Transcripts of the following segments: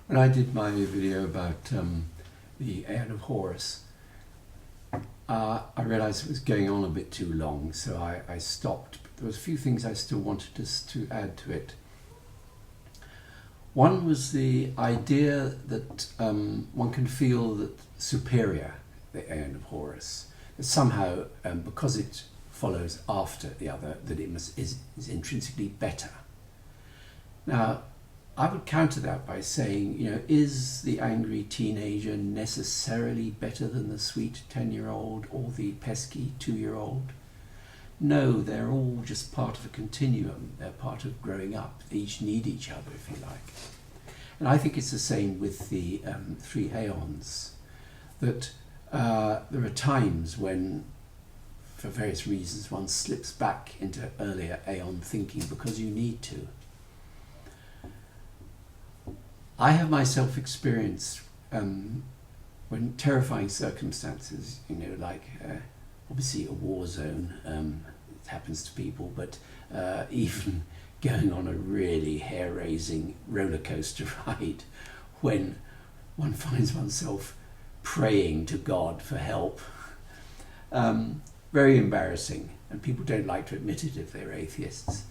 When I did my video about the Aeon of Horus, I realised it was going on a bit too long, so I stopped. But there was a few things I still wanted to add to it. One was the idea that one can feel that superior, the Aeon of Horus, that somehow, because it follows after the other, that it is intrinsically better. Now, I would counter that by saying, is the angry teenager necessarily better than the sweet 10-year-old or the pesky 2-year-old? No, they're all just part of a continuum. They're part of growing up. They each need each other, if you like. And I think it's the same with the 3 Aeons, that there are times when, for various reasons, one slips back into earlier Aeon thinking because you need to. I have myself experienced when terrifying circumstances, like obviously a war zone, it happens to people, but even going on a really hair-raising roller coaster ride when one finds oneself praying to God for help. Very embarrassing, and people don't like to admit it if they're atheists.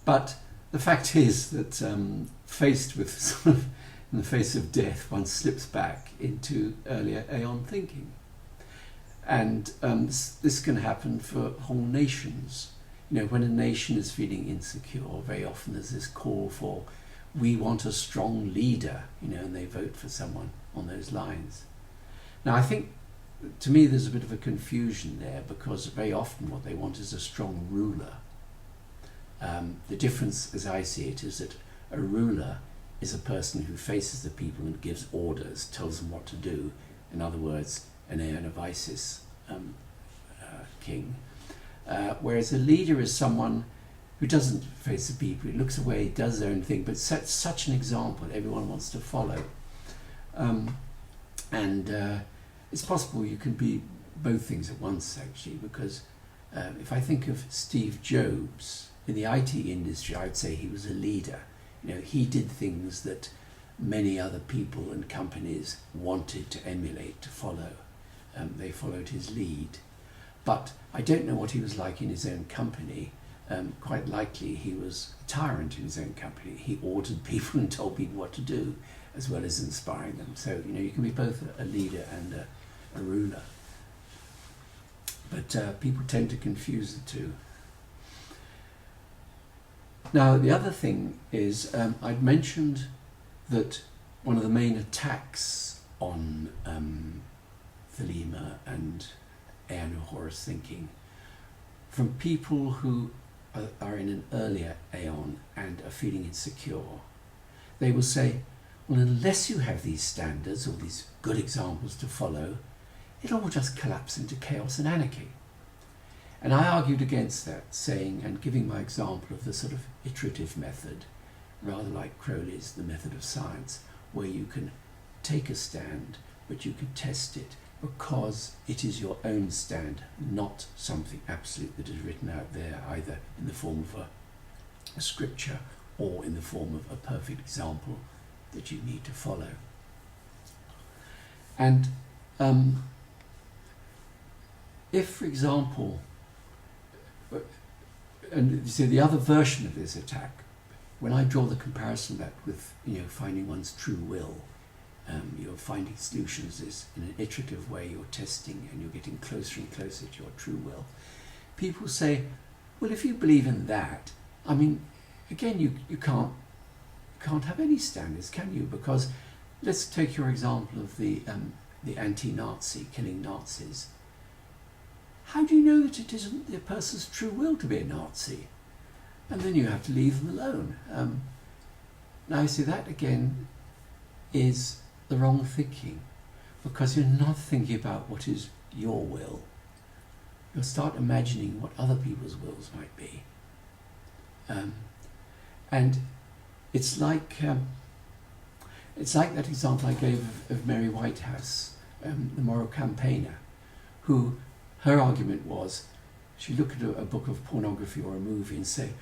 But the fact is that faced with sort of in the face of death, one slips back into earlier Aeon thinking. And this can happen for whole nations. When a nation is feeling insecure, very often there's this call for, we want a strong leader, and they vote for someone on those lines. Now, I think, to me, there's a bit of a confusion there, because very often what they want is a strong ruler. The difference, as I see it, is that a ruler is a person who faces the people and gives orders, tells them what to do. In other words, an Aeon of Isis king. Whereas a leader is someone who doesn't face the people, he looks away, does their own thing, but sets such an example that everyone wants to follow. It's possible you can be both things at once, actually, because if I think of Steve Jobs, in the IT industry, I would say he was a leader. He did things that many other people and companies wanted to emulate, to follow. They followed his lead. But I don't know what he was like in his own company. Quite likely he was a tyrant in his own company. He ordered people and told people what to do, as well as inspiring them. So, you can be both a leader and a ruler. But people tend to confuse the two. Now, the other thing is, I'd mentioned that one of the main attacks on Thelema and Aeon of Horus thinking from people who are in an earlier Aeon and are feeling insecure, they will say, well, unless you have these standards or these good examples to follow, it'll all just collapse into chaos and anarchy. And I argued against that, saying, and giving my example of the sort of iterative method, rather like Crowley's The Method of Science, where you can take a stand, but you can test it because it is your own stand, not something absolute that is written out there, either in the form of a scripture or in the form of a perfect example that you need to follow. And if, for example, and you see the other version of this attack, when I draw the comparison of that with finding one's true will, you're finding solutions is in an iterative way, you're testing and you're getting closer and closer to your true will. People say, well, if you believe in that, again, you can't have any standards, can you? Because let's take your example of the anti-Nazi, killing Nazis. How do you know that it isn't the person's true will to be a Nazi? And then you have to leave them alone. Now, you see, that again is the wrong thinking, because you're not thinking about what is your will. You'll start imagining what other people's wills might be. And it's like that example I gave of Mary Whitehouse, the moral campaigner, who her argument was, she'd look at a book of pornography or a movie and say,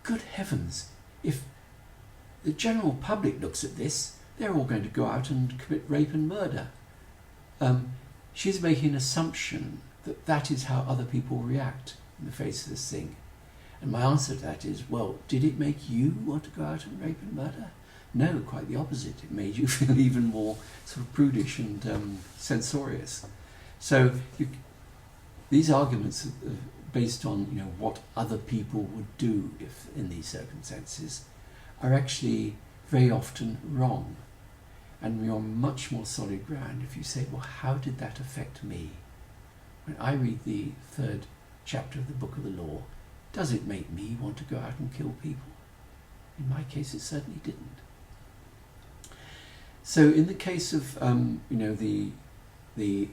good heavens, if the general public looks at this, they're all going to go out and commit rape and murder. She's making an assumption that that is how other people react in the face of this thing. And my answer to that is, well, did it make you want to go out and rape and murder? No, quite the opposite. It made you feel even more sort of prudish and censorious. So these arguments are based on what other people would do if in these circumstances are actually very often wrong. And you're on much more solid ground if you say, well, how did that affect me? When I read the 3rd chapter of the Book of the Law, does it make me want to go out and kill people? In my case, it certainly didn't. So in the case of the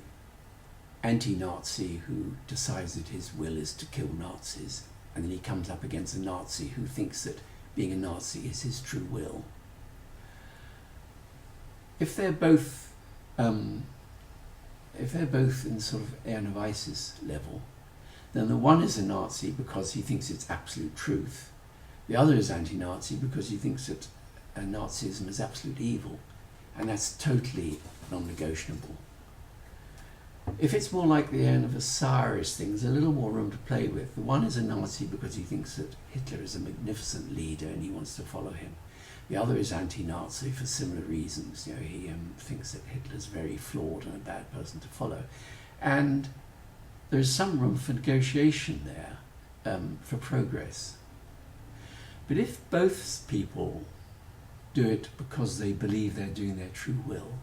anti-Nazi who decides that his will is to kill Nazis, and then he comes up against a Nazi who thinks that being a Nazi is his true will. If they're both in sort of Aeon of Isis level, then the one is a Nazi because he thinks it's absolute truth. The other is anti-Nazi because he thinks that Nazism is absolute evil, and that's totally non-negotiable. If it's more like the Aeon of Osiris thing, there's a little more room to play with. The one is a Nazi because he thinks that Hitler is a magnificent leader and he wants to follow him. The other is anti-Nazi for similar reasons. He thinks that Hitler's very flawed and a bad person to follow. And there's some room for negotiation there, for progress. But if both people do it because they believe they're doing their true will,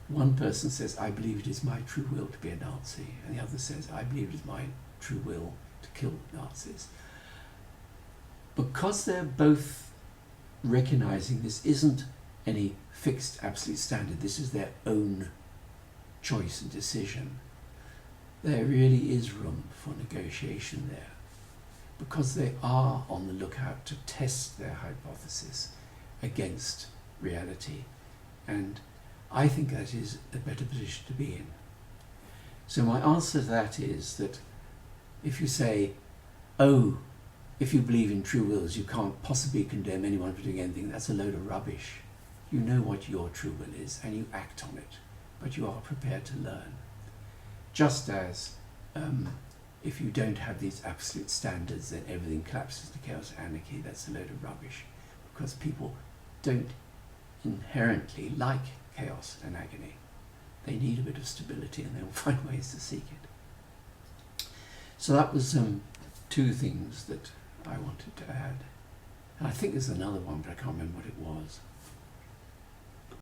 one person says, I believe it is my true will to be a Nazi, and the other says, I believe it is my true will to kill Nazis. Because they're both recognizing this isn't any fixed absolute standard, this is their own choice and decision, there really is room for negotiation there, because they are on the lookout to test their hypothesis against reality. And I think that is a better position to be in. So my answer to that is that if you say, oh, if you believe in true wills, you can't possibly condemn anyone for doing anything, that's a load of rubbish. You know what your true will is and you act on it, but you are prepared to learn. Just as if you don't have these absolute standards, then everything collapses to chaos and anarchy, that's a load of rubbish, because people don't inherently like chaos and agony. They need a bit of stability and they'll find ways to seek it. So that was two things that I wanted to add. And I think there's another one, but I can't remember what it was.